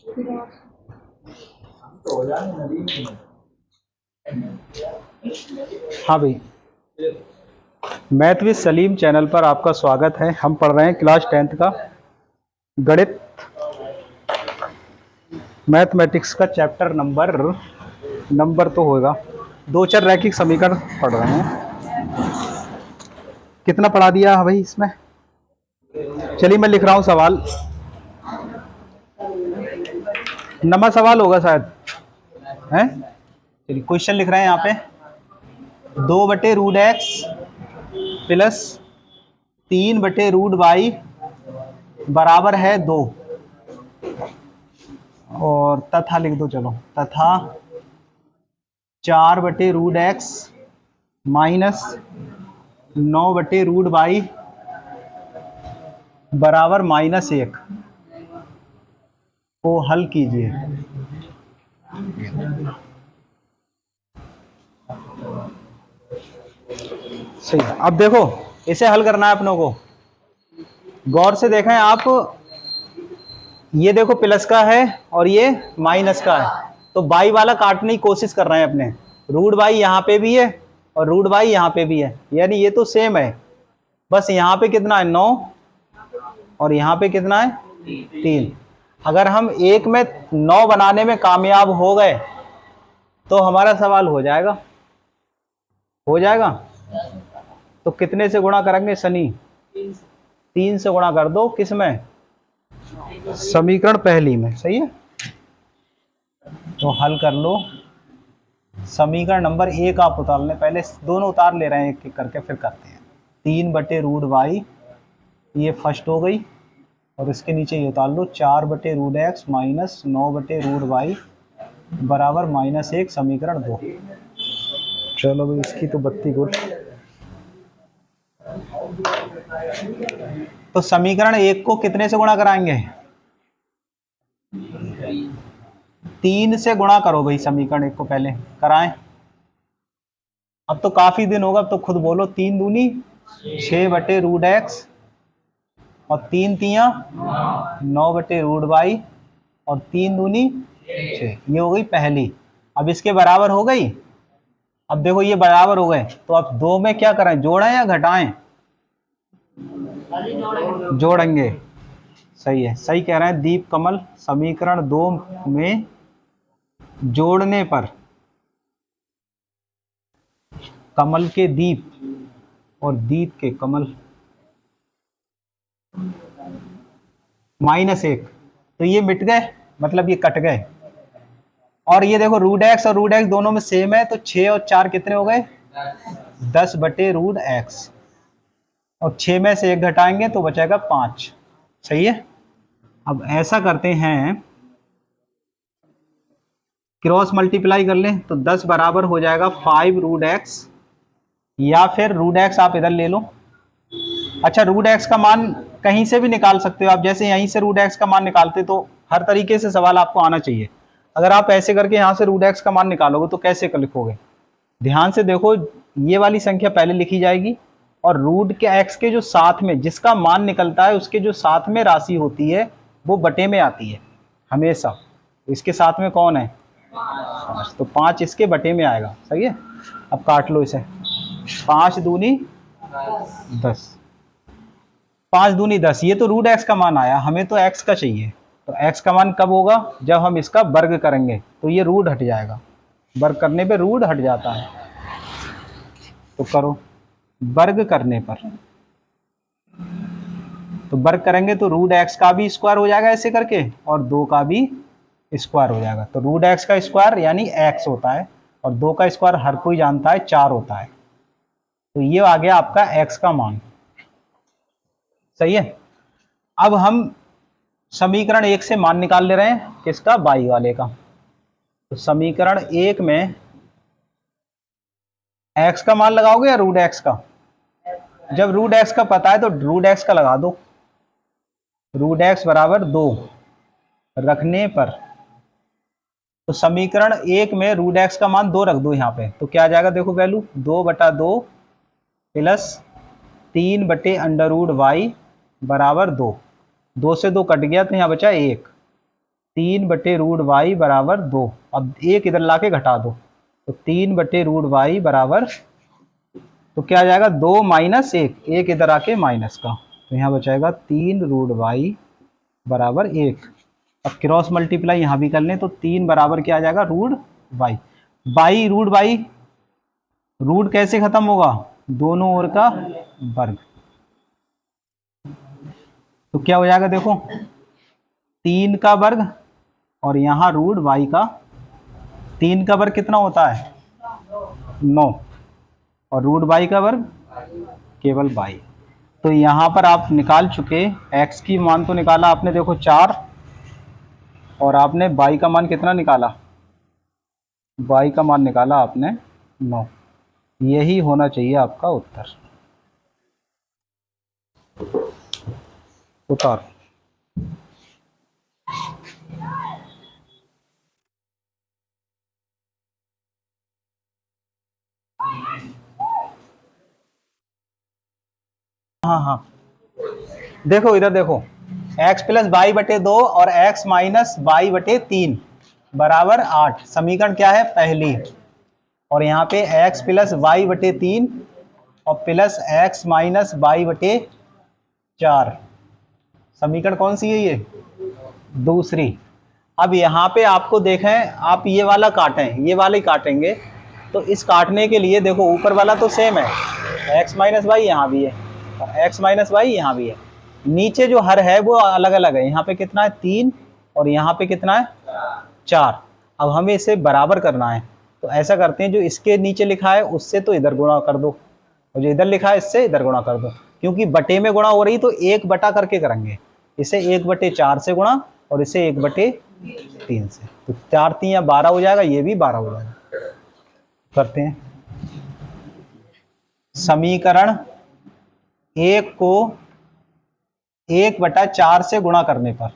हाँ भाई, math with Salim channel पर आपका स्वागत है। हम पढ़ रहे हैं क्लास 10th का गणित मैथमेटिक्स का चैप्टर नंबर तो होगा दो चार रैखिक समीकरण पढ़ रहे हैं। कितना पढ़ा दिया है भाई इसमें? चलिए मैं लिख रहा हूँ सवाल। नंबर सवाल होगा शायद, है? चलिए क्वेश्चन लिख रहे हैं यहाँ पे। 2/√x प्लस 3/√y बराबर है 2, और तथा लिख दो। चलो, तथा 4/√x माइनस 9/√y बराबर -1 को हल कीजिए। सही है। अब देखो, इसे हल करना है अपनों को। गौर से देखें आप, ये देखो प्लस का है और ये माइनस का है, तो बाई वाला काटने की कोशिश कर रहे हैं अपने। रूट बाई यहाँ पे भी है और रूट बाई यहाँ पे भी है, यानी ये तो सेम है। बस यहाँ पे कितना है 9 और यहाँ पे कितना है 3। अगर हम एक में 9 बनाने में कामयाब हो गए तो हमारा सवाल हो जाएगा। तो कितने से गुणा करेंगे शनि? 3 से गुणा कर दो। किस में? समीकरण पहली में। सही है, तो हल कर लो। समीकरण नंबर 1 आप उतार लें, पहले दोनों उतार ले रहे हैं एक एक करके, फिर करते हैं। 3/√y ये फर्स्ट हो गई, और इसके नीचे ये उतार लो 4/√x माइनस 9/√y बराबर -1 समीकरण 2। चलो भाई, इसकी तो बत्ती गुल। तो समीकरण 1 को कितने से गुणा कराएंगे? 3 से गुणा करो भाई। समीकरण 1 को पहले कराएं। अब तो काफी दिन होगा, अब तो खुद बोलो। 3 दूनी 6/√x और 3 तियां 9/√y और 3 दूनी 6। ये हो गई पहली। अब इसके बराबर हो गई। अब देखो ये बराबर हो गए, तो अब 2 में क्या करें, जोड़ें या घटाएं? जोड़ेंगे। सही है, सही कह रहे हैं दीप कमल। समीकरण 2 में जोड़ने पर कमल के दीप और दीप के कमल -1, तो ये मिट गए, मतलब ये कट गए। और ये देखो √x और √x दोनों में सेम है, तो 6 और 4 कितने हो गए? 10/√x, और 6 में से 1 घटाएंगे तो बचेगा 5। सही है। अब ऐसा करते हैं, क्रॉस मल्टीप्लाई कर लें तो 10 बराबर हो जाएगा 5√x, या फिर √x आप इधर ले लो। अच्छा, √x का मान कहीं से भी निकाल सकते हो आप, जैसे यहीं से √x का मान निकालते, तो हर तरीके से सवाल आपको आना चाहिए। अगर आप ऐसे करके यहाँ से √x का मान निकालोगे तो कैसे लिखोगे? ध्यान से देखो, ये वाली संख्या पहले लिखी जाएगी, और रूट के x के जो साथ में जिसका मान निकलता है उसके जो साथ में राशि होती है वो बटे में आती है हमेशा। इसके साथ में कौन है? 5, तो 5 इसके बटे में आएगा। सही है। अब काट लो इसे। 5 दूनी 10, 5 दूनी 10। ये तो √x का मान आया, हमें तो x का चाहिए। तो x का मान कब होगा? जब हम इसका वर्ग करेंगे, तो ये रूट हट जाएगा। वर्ग करने पे रूट हट जाता है। तो करो, वर्ग करने पर, तो वर्ग करेंगे तो √x का भी स्क्वायर हो जाएगा ऐसे करके, और 2 का भी स्क्वायर हो जाएगा। तो √x का स्क्वायर यानी x होता है, और 2 का स्क्वायर हर कोई जानता है 4 होता है। तो ये आ गया आपका x का मान। सही है। अब हम समीकरण 1 से मान निकाल ले रहे हैं, किसका? y वाले का। तो समीकरण 1 में x का मान लगाओगे या √x का? जब √x का पता है तो √x का लगा दो। √x बराबर 2 रखने पर, तो समीकरण 1 में √x का मान 2 रख दो यहाँ पे, तो क्या आ जाएगा? देखो वैल्यू 2/2 प्लस 3/√y बराबर 2। 2 से 2 कट गया तो यहाँ बचा 1। 3/√y बराबर 2। अब एक इधर लाके घटा दो, तो 3/√y बराबर, तो क्या आ जाएगा 2 माइनस 1, एक इधर आके माइनस का, तो यहाँ बचाएगा 3√y बराबर 1। अब क्रॉस मल्टीप्लाई यहाँ भी कर लें, तो 3 बराबर क्या आ जाएगा √y। √y रूट कैसे खत्म होगा, दोनों ओर का वर्ग, तो क्या हो जाएगा देखो 3 का वर्ग और यहाँ √y का, 3 का वर्ग कितना होता है 9 और √y का वर्ग केवल y। तो यहाँ पर आप निकाल चुके, x की मान तो निकाला आपने देखो 4, और आपने y का मान कितना निकाला, y का मान निकाला आपने 9। यही होना चाहिए आपका उत्तर। उतार हाँ, देखो इधर देखो, x प्लस वाई बटे 2 और x माइनस वाई बटे 3 बराबर 8, समीकरण क्या है पहली। और यहाँ पे x प्लस वाई बटे 3 और प्लस x माइनस वाई बटे 4, समीकरण कौन सी है ये, दूसरी। अब यहाँ पे आपको देखें, आप ये वाला काटें, ये वाले काटेंगे, तो इस काटने के लिए देखो ऊपर वाला तो सेम है, x माइनस वाई यहाँ भी है और x माइनस वाई यहाँ भी है, नीचे जो हर है वो अलग अलग है, यहाँ पे कितना है 3 और यहाँ पे कितना है 4। अब हमें इसे बराबर करना है, तो ऐसा करते हैं, जो इसके नीचे लिखा है उससे तो इधर गुणा कर दो, और जो इधर लिखा है इससे इधर गुणा कर दो, क्योंकि बटे में गुणा हो रही तो 1 बटा करके करेंगे, इसे 1/4 से गुणा और इसे 1/3 से, तो 4 3 या 12 हो जाएगा, ये भी 12 हो जाएगा। करते हैं, समीकरण 1 को 1/4 से गुणा करने पर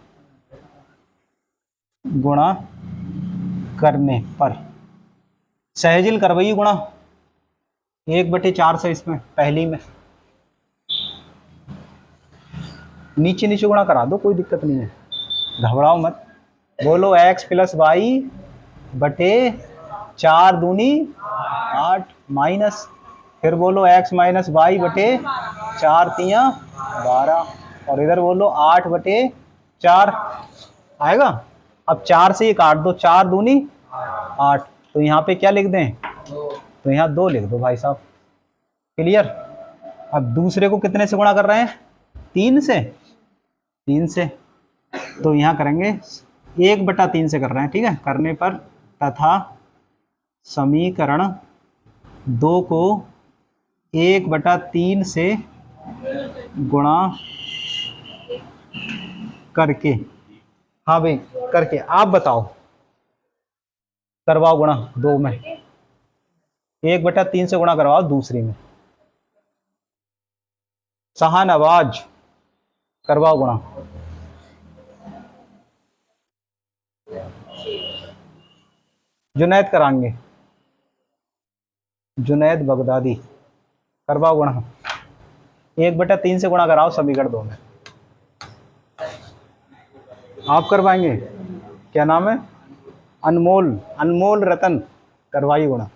सहजिल करवाइए गुणा 1/4 से, इसमें पहली में नीचे नीचे गुणा करा दो, कोई दिक्कत नहीं है, घबराओ मत। बोलो x प्लस वाई बटे 4 दूनी 8 माइनस, फिर बोलो x माइनस वाई बटे 4 तिया 12, और इधर बोलो 8/4 आएगा। अब 4 से ये काट दो, 4 दूनी 8, तो यहाँ पे क्या लिख दें, तो यहाँ 2 लिख दो भाई साहब, क्लियर। अब दूसरे को कितने से गुणा कर रहे हैं, 3 से, तो यहाँ करेंगे 1/3 से कर रहे हैं, ठीक है, करने पर तथा समीकरण 2 को 1/3 से गुणा करके, हाँ भाई करके, आप बताओ, करवाओ गुणा 2 में, 1/3 से गुणा करवाओ दूसरी में, शाहनवाज करवाओ गुणा। जुनैद कराएंगे, जुनैद बगदादी करवाओ गुणा, 1/3 से गुणा कराओ समीकरण 2 में। आप करवाएंगे, क्या नाम है, अनमोल रतन, करवाइए गुणा।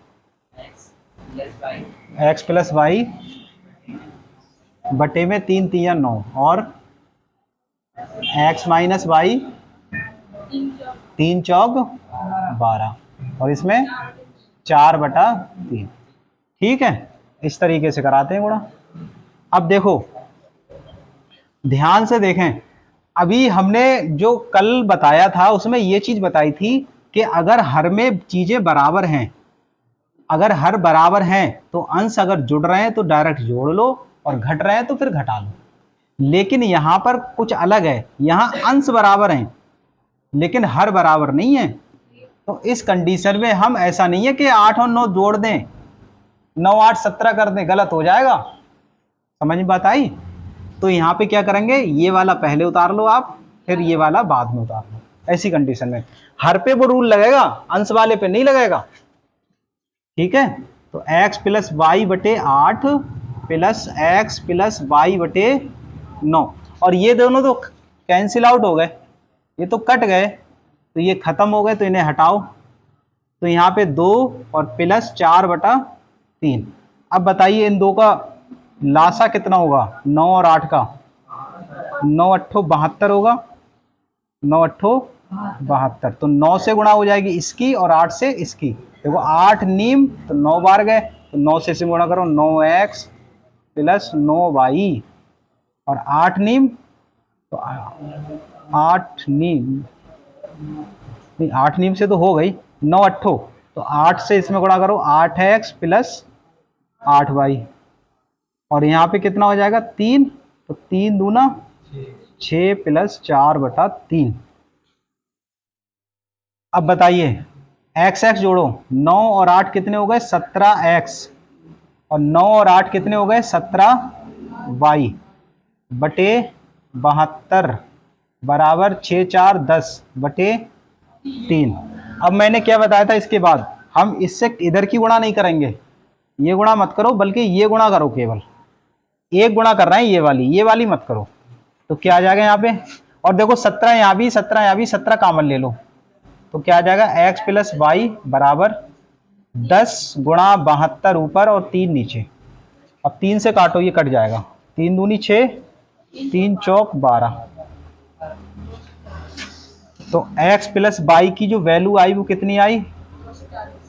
x प्लस वाई बटे में 3 तिया 9 और x माइनस वाई 3 चौक 12 और इसमें 4/3, ठीक है, इस तरीके से कराते हैं गुणा। अब देखो ध्यान से देखें, अभी हमने जो कल बताया था उसमें ये चीज बताई थी कि अगर हर में चीजें बराबर हैं, अगर हर बराबर हैं तो अंश अगर जुड़ रहे हैं तो डायरेक्ट जोड़ लो और घट रहे हैं तो फिर घटा लो। लेकिन यहां पर कुछ अलग है, यहां अंश बराबर हैं लेकिन हर बराबर नहीं है, तो इस कंडीशन में हम ऐसा नहीं है कि 8 और 9 जोड़ दें, 9 8 17 कर दें, गलत हो जाएगा। समझ में बात आई? तो यहाँ पे क्या करेंगे, ये वाला पहले उतार लो आप, फिर ये वाला बाद में उतार लो। ऐसी कंडीशन में हर पे वो रूल लगेगा, अंश वाले पे नहीं लगेगा, ठीक है। तो x प्लस वाई बटे 8 प्लस x प्लस वाई बटे 9, और ये दोनों तो कैंसिल आउट हो गए, ये तो कट गए, तो ये खत्म हो गए, तो इन्हें हटाओ। तो यहाँ पे 2 और प्लस 4/3। अब बताइए इन दो का लासा कितना होगा, 9 और 8 का, 9 अट्ठो 72 होगा, 9 अट्ठो 72। तो 9 से गुणा हो जाएगी इसकी और 8 से इसकी। देखो 8 नीम तो 9 बार गए, तो 9 से गुणा करो, 9x प्लस 9y, और 8 नीम तो 8 नीम नहीं, 8 नीम से तो हो गई, 9 अट्ठो, तो 8 से इसमें गुणा करो, 8x प्लस 8y, और यहाँ पे कितना हो जाएगा 3, तो 3 दूना 6 प्लस 4/3। अब बताइए x x जोड़ो, 9 और 8 कितने हो गए 17x, और 9 और 8 कितने हो गए 17y बटे 72 बराबर 6 4 10/3। अब मैंने क्या बताया था, इसके बाद हम इससे इधर की गुणा नहीं करेंगे, ये गुणा मत करो, बल्कि ये गुणा करो, केवल एक गुणा कर रहे हैं, ये वाली मत करो। तो क्या आ जाएगा यहाँ पे, और देखो 17 यहाँ भी, 17 यहाँ भी, 17 कॉमन ले लो, तो क्या आ जाएगा x प्लस वाई बराबर 10 गुणा 72 ऊपर और 3 नीचे। अब 3 से काटो, ये कट जाएगा, 3 दूनी 6, 3 चौक 12। तो x प्लस वाई की जो वैल्यू आई वो कितनी आई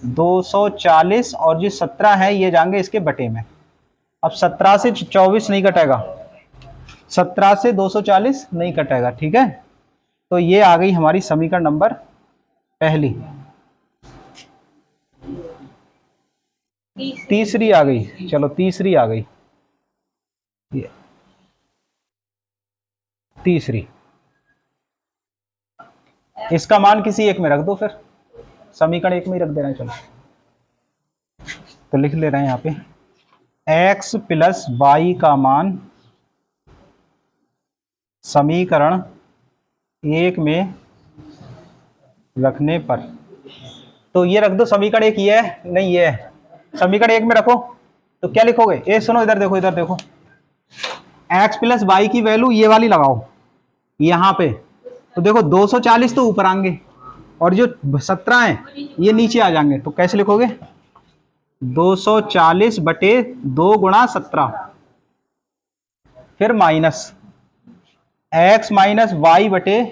240, और जो 17 है ये जाएंगे इसके बटे में। अब 17 से 24 नहीं कटेगा, 17 से 240 नहीं कटेगा, ठीक है। तो ये आ गई हमारी समीकरण नंबर पहली। तीसरी आ गई, चलो तीसरी आ गई, ये तीसरी, इसका मान किसी एक में रख दो, फिर समीकरण एक में ही रख दे रहे हैं। चलो तो लिख ले रहे हैं यहाँ पे x प्लस वाई का मान समीकरण एक में रखने पर, तो ये रख दो समीकरण एक, ये है नहीं ये है, समीकरण एक में रखो। तो क्या लिखोगे, ए सुनो इधर देखो, इधर देखो, x प्लस वाई की वैल्यू ये वाली लगाओ यहाँ पे, तो देखो 240 तो ऊपर आएंगे और जो 17 है ये नीचे आ जाएंगे। तो कैसे लिखोगे 240 बटे 2 गुणा 17, फिर माइनस x माइनस वाई बटे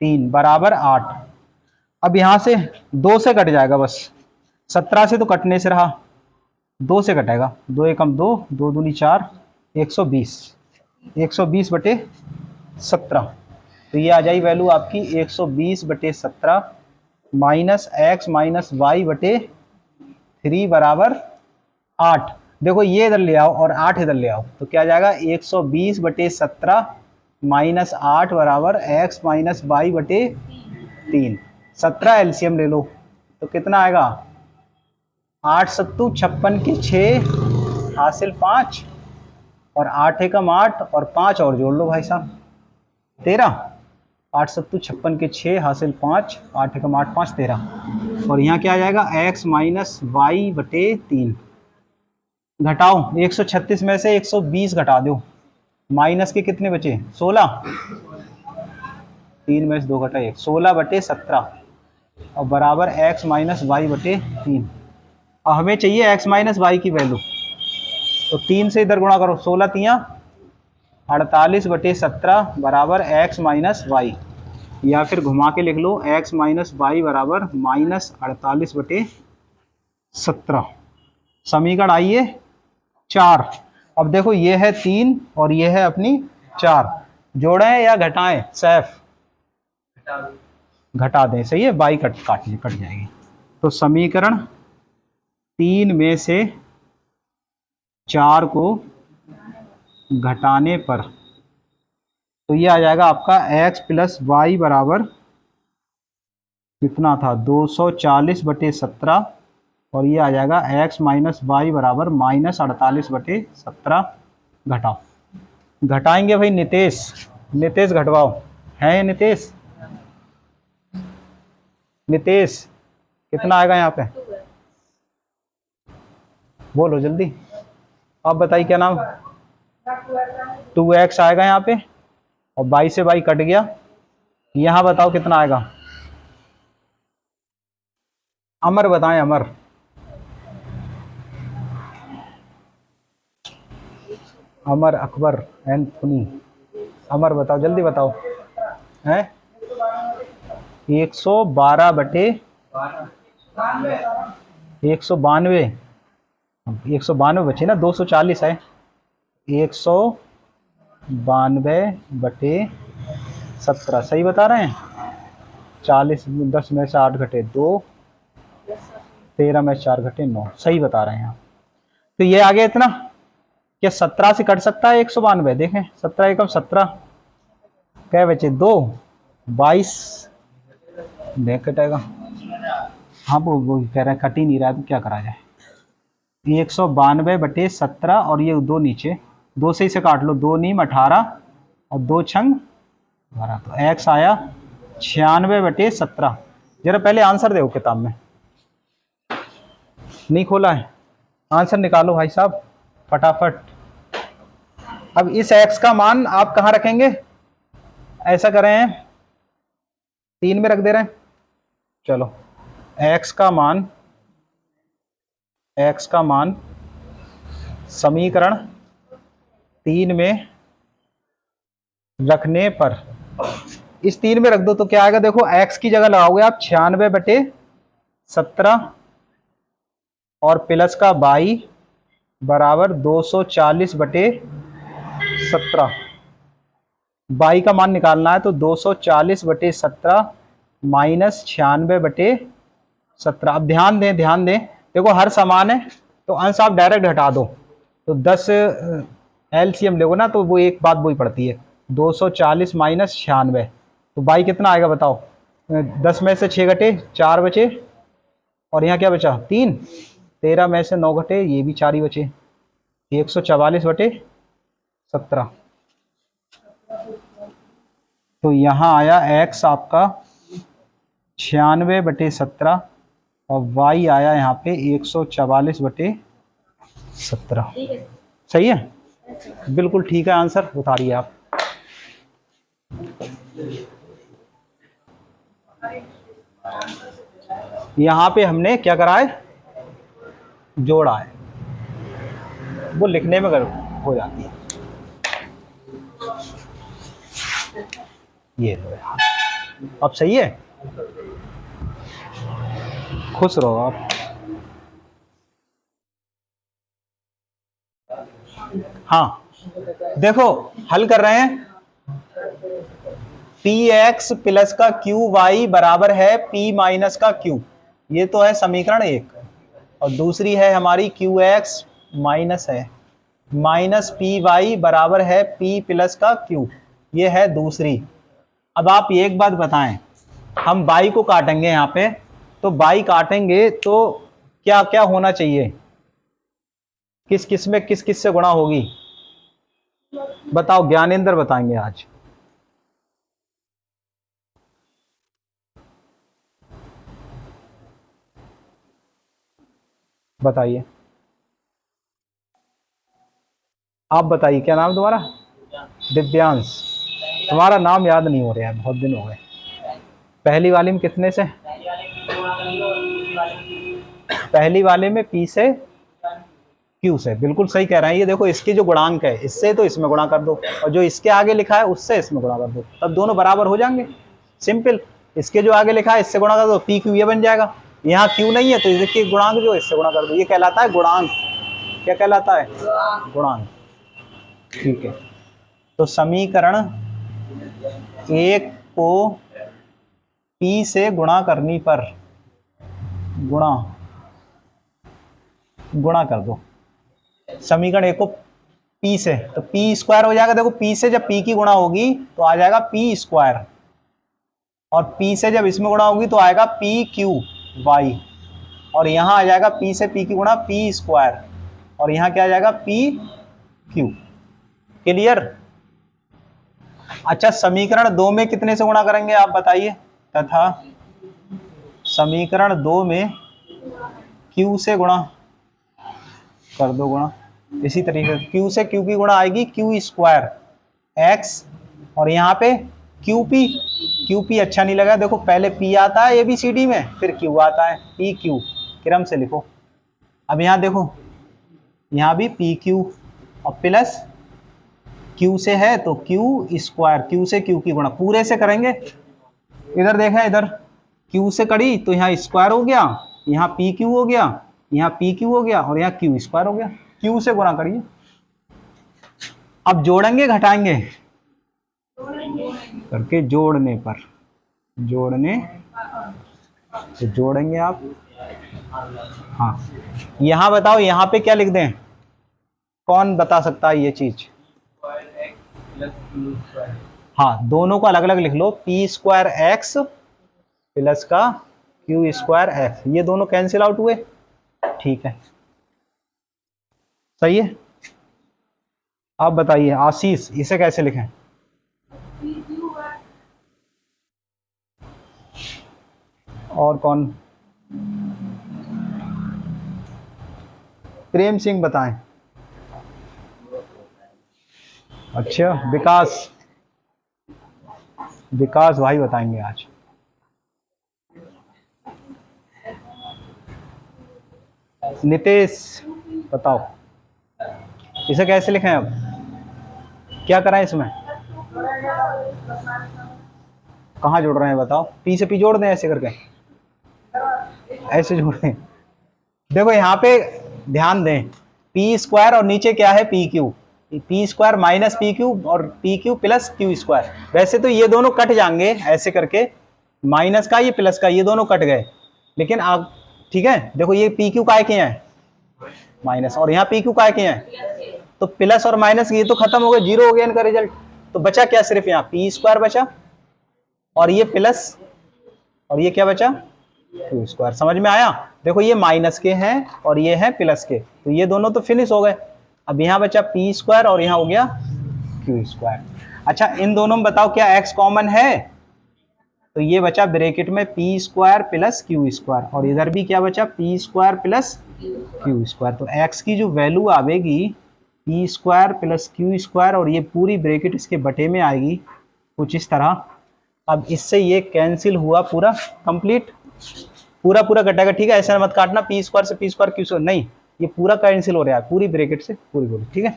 3 बराबर 8। अब यहां से 2 से कट जाएगा, बस 17 से तो कटने से रहा, 2 से कटेगा, 2 एकम 2, 2 दूनी 4, 120, 120 बटे 17। तो ये आ जाएगी वैल्यू आपकी 120 बटे 17 माइनस x माइनस वाई बटे 3 बराबर 8। देखो ये इधर ले आओ और 8 इधर ले आओ, तो क्या आ जाएगा 120 बटे 17 माइनस 8 बराबर x माइनस वाई बटे 3। 17 एलसीएम ले लो, तो कितना आएगा 8 सत्तू 56 के 6 हासिल 5, और 8 एकम 8 और 5 और जोड़ लो भाई साहब 13, 8 सत्तू 56 के 6 हासिल 5, 8 एकम 8 5 13, और यहाँ क्या आ जाएगा x माइनस वाई बटे 3। घटाओ 136 में से 120 घटा दो, माइनस के कितने बचे 16, 3 में से 2 घटा 1, 16 बटे 17 और बराबर x माइनस वाई बटे 3। अब हमें चाहिए x माइनस वाई की वैल्यू, तो 3 से इधर गुणा करो, 16 तियाँ 48 बटे 17 बराबर x माइनस वाई, या फिर घुमा के लिख लो x माइनस वाई बराबर माइनस 48 बटे 17। समीकरण आइए 4। अब देखो ये है 3 और ये है अपनी 4, जोड़ें या घटाएं सैफ, घटा दें, सही है, बाई कट जाएगी। तो समीकरण 3 में से 4 को घटाने पर, तो ये आ जाएगा आपका x प्लस वाई बराबर कितना था 240 बटे 17, और ये आ जाएगा x माइनस वाई बराबर माइनस 48 बटे 17। घटाओ, घटाएंगे भाई नितेश, नितेश घटवाओ, है नितेश, नितेश कितना आएगा यहाँ पे बोलो जल्दी, आप बताइए क्या नाम, 2x आएगा यहाँ पे, और बाई से बाई कट गया, यहाँ बताओ कितना आएगा अमर बताएं, अमर। अमर, अकबर, एंथोनी। अमर बताओ, जल्दी बताओ। है 112 बटे 192। 192 बचे ना, 240 है। 192 बटे 17 सही बता रहे हैं। 40, 10 में से 8 घटे 2, 13 में 4 घटे 9, सही बता रहे हैं आप। तो ये आ गया इतना। क्या 17 से कट सकता है 192? देखें 17 एकम 17, क्या बचे 2, 22 नहीं कटेगा। हाँ वो कह रहे हैं कट ही नहीं रहा है, तो क्या करा जाए। 192 बटे 17 और ये 2 नीचे, 2 से इसे काट लो, 2 नीम 18 और 2 छंग 12, तो एक्स आया 96 बटे 17। जरा पहले आंसर दो किताब में, नहीं खोला है, आंसर निकालो भाई साहब फटाफट। अब इस x का मान आप कहाँ रखेंगे? ऐसा कर रहे हैं 3 में रख दे रहे हैं। चलो x का मान समीकरण 3 में रखने पर, इस 3 में रख दो तो क्या आएगा? देखो x की जगह लगाओगे आप 96 बटे 17 और प्लस का 22 बराबर 240 बटे 17। 22 का मान निकालना है तो 240 बटे 17 माइनस 96 बटे 17। अब ध्यान दें, देखो हर समान है तो अंश आप डायरेक्ट हटा दो, तो 10 एलसीएम लोगे ना तो वो एक बात वही पड़ती है। 240 माइनस 96 तो 22 कितना आएगा बताओ? 10 में से 6 घटे 4 बचे और यहाँ क्या बचा 3, 13 में से 9 घटे ये भी 4 ही बचे, 144 बटे 17। तो यहाँ आया x आपका 96 बटे 17 और y आया यहाँ पे 144 बटे 17। सही है, बिल्कुल ठीक है आंसर, उतारिए आप। यहाँ पे हमने क्या करा है? जोड़ा है, वो लिखने में गड़बड़ हो जाती है। ये अब सही है, खुश रहो आप। हाँ देखो हल कर रहे हैं, पी एक्स प्लस का क्यू वाई बराबर है पी माइनस का क्यू, ये तो है समीकरण 1। और दूसरी है हमारी क्यू एक्स माइनस है माइनस पी वाई बराबर है पी प्लस का क्यू, ये है दूसरी। अब आप एक बात बताएं, हम बाई को काटेंगे यहाँ पे, तो बाई काटेंगे तो क्या क्या होना चाहिए? किस किस में किस किस से गुणा होगी बताओ, ज्ञानेंद्र बताएंगे आज। बताइए, आप बताइए क्या नाम तुम्हारा? दिव्यांश। तुम्हारा नाम याद नहीं हो रहा है, बहुत दिन हो गए। पहली वाली में कितने से? पहली वाले में पी से क्यू से, बिल्कुल सही कह रहे हैं। ये देखो इसकी जो गुणांक है इससे तो इसमें गुणा कर दो और जो इसके आगे लिखा है उससे इसमें गुणा कर दो, तब दोनों बराबर हो जाएंगे। सिंपल, इसके जो आगे लिखा है इससे गुणा कर दो, पी क्यू ये बन जाएगा। यहाँ क्यू नहीं है तो इसके गुणांक जो इससे गुणा कर दो, ये कहलाता है गुणांक। क्या कहलाता है? गुणांक। ठीक है, तो समीकरण 1 को पी से गुणा करने पर गुणा कर दो समीकरण 1 को पी से, तो पी स्क्वायर हो जाएगा। देखो पी से जब पी की गुणा होगी तो आ जाएगा पी स्क्वायर, और पी से जब इसमें गुणा होगी तो आएगा पी क्यू वाई, और यहाँ आ जाएगा पी से पी की गुणा पी स्क्वायर, और यहाँ क्या आ जाएगा पी क्यू। क्लियर? अच्छा समीकरण 2 में कितने से गुणा करेंगे आप बताइए? तथा समीकरण 2 में क्यू से गुणा कर दो गुणा, इसी तरीके से क्यू से क्यू की गुणा आएगी क्यू स्क्वायर एक्स, और यहाँ पे क्यू पी अच्छा नहीं लगा, देखो पहले पी आता है ABCD में, फिर क्यू आता है, पी क्यू क्रम से लिखो। अब यहाँ देखो, यहाँ भी पी क्यू और प्लस क्यू से है तो क्यू स्क्वायर, क्यू से क्यू की गुणा पूरे से करेंगे। इधर देखा, इधर क्यू से करी तो यहाँ स्क्वायर हो गया, यहाँ पी क्यू हो गया, यहाँ पी क्यू हो गया और यहाँ क्यू स्क्वायर हो गया। क्यू से गुणा करिए। अब जोड़ेंगे घटाएंगे करके, जोड़ने तो जोड़ेंगे आप। हाँ, यहाँ बताओ यहाँ पे क्या लिख दें, कौन बता सकता है ये चीज? हाँ, दोनों को अलग अलग लिख लो, पी स्क्वायर एक्स प्लस का क्यू स्क्वायर एक्स, ये दोनों कैंसिल आउट हुए, ठीक है, सही है। आप बताइए आशीष, इसे कैसे लिखें? और कौन? प्रेम सिंह बताएं। अच्छा, विकास भाई बताएंगे आज। नितेश बताओ, इसे कैसे लिखें? अब क्या कराएं इसमें? कहाँ जोड़ रहे हैं बताओ? पी से पी जोड़ दें ऐसे करके, ऐसे जोड़ दें। देखो यहाँ पे ध्यान दें, पी स्क्वायर और नीचे क्या है, P Q, P square minus P Q और P Q plus Q square. वैसे तो ये दोनों कट जाएंगे ऐसे करके, माइनस का ये प्लस का, ये दोनों कट गए, लेकिन आप ठीक है, देखो ये पी क्यू काय के हैं माइनस, और यहाँ पी क्यू काय के हैं, तो प्लस और माइनस ये तो खत्म हो गए, जीरो हो गया इनका रिजल्ट। तो बचा क्या, सिर्फ यहाँ पी स्क्वायर बचा और ये प्लस, और ये क्या बचा, क्यू स्क्वायर। समझ में आया? देखो ये माइनस के हैं और ये है प्लस के, तो ये दोनों तो फिनिश हो गए। अब यहाँ बचा पी स्क्वायर और यहाँ हो गया क्यू स्क्वायर। अच्छा, इन दोनों में बताओ क्या एक्स कॉमन है? तो ये बचा ब्रैकेट में P square plus Q square, और इधर भी क्या बचा, P square plus Q square. तो एक्स की जो वैल्यू आवेगी P square plus Q square, और ये पूरी ब्रैकेट इसके बटे में आएगी कुछ इस तरह। अब इससे ये कैंसिल हुआ पूरा कंप्लीट, पूरा कटेगा, ठीक है, ऐसा मत काटना पी स्क्वायर से पी स्क्वायर क्यू स्क्वायर, नहीं, ये पूरा कैंसिल हो रहा है पूरी ब्रैकेट से पूरी, ठीक है।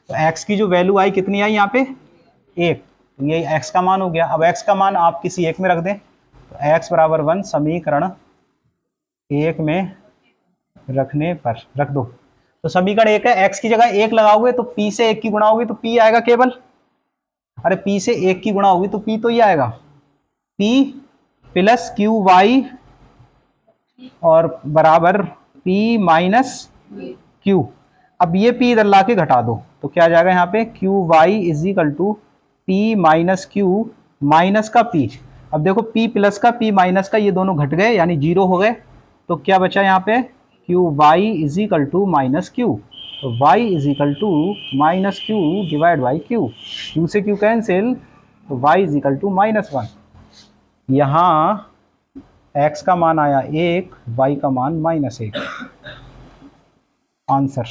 तो एक्स की जो वैल्यू आई कितनी आई यहाँ पे, 1, तो ये एक्स का मान हो गया। अब एक्स का मान आप किसी एक में रख दें, तो एक्स बराबर 1 समीकरण 1 में रखने पर रख दो, तो समीकरण 1 है, एक्स की जगह 1 लगाओगे तो पी से 1 की गुणा होगी तो पी आएगा केवल, अरे पी से 1 की गुणा होगी तो पी तो ये आएगा, पी प्लस क्यू वाई और बराबर पी माइनस क्यू। अब ये पी इधर ला के घटा दो तो क्या आ जाएगा यहाँ पे, Q Y is equal to P minus Q minus का पी। अब देखो पी प्लस का पी माइनस का ये दोनों घट गए यानी जीरो हो गए, तो क्या बचा यहाँ पे, Q Y is equal to minus Q, तो Y is equal to minus Q divide by Q, Q से क्यू कैंसिल, तो वाई इज इक्वल टू -1। यहाँ x का मान आया 1, y का मान -1। आंसर।